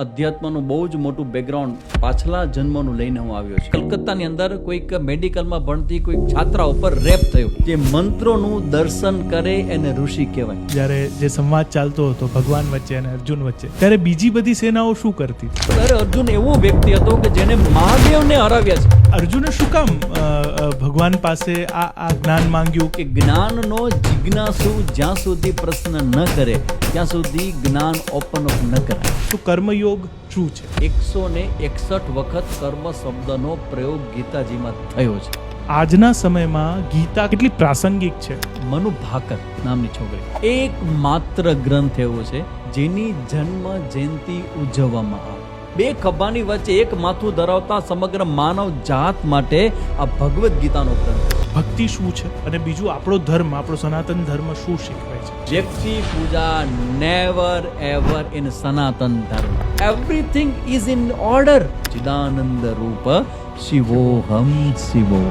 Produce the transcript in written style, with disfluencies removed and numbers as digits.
અધ્યાત્મનું બહુ જ મોટું બેકગ્રાઉન્ડ પાછલા જન્મનું લઈને હું આવ્યો છું. કલકત્તાની અંદર કોઈક મેડિકલમાં ભણતી કોઈક છાત્રા ઉપર રેપ થયો. જે મંત્રોનું દર્શન કરે એને ઋષિ કહેવાય. જ્યારે જે સંવાદ ચાલતો હતો ભગવાન વચ્ચે અને અર્જુન વચ્ચે, ત્યારે બીજી બધી સેનાઓ શું કરતી? ત્યારે અર્જુન એવો વ્યક્તિ હતો કે જેને મહાદેવને હરાવ્યા છે. અર્જુને શું કામ ભગવાન પાસે આ જ્ઞાન માંગ્યું? કે જ્ઞાનનો જિજ્ઞાસુ જ્યાં સુધી પ્રશ્ન ન કરે ત્યાં સુધી જ્ઞાન ઓપન અપ ન કરાય. તો કર્મયોગ શું છે? 161 વખત કર્મ શબ્દનો પ્રયોગ ગીતાજીમાં થયો છે. આજના સમયમાં ગીતા કેટલી પ્રાસંગિક છે. મનુ ભાકર નામની છોકરી એક માત્ર ગ્રંથ એવો છે જેની જન્મ જયંતિ ઉજવવામાં આવે. બે ખભાની વચ્ચે એક માથું ધરાવતા સમગ્ર માનવ જાત માટે આ ભગવદ્ ગીતાનો ગ્રંથ. ભક્તિ શું છે અને બીજું આપણો ધર્મ, આપણો સનાતન ધર્મ શું શીખવે છે? વ્યક્તિ પૂજા નેવર એવર ઇન સનાતન ધર્મ. Everything is in order. Chidanand રૂપ શિવોહમ શિવો.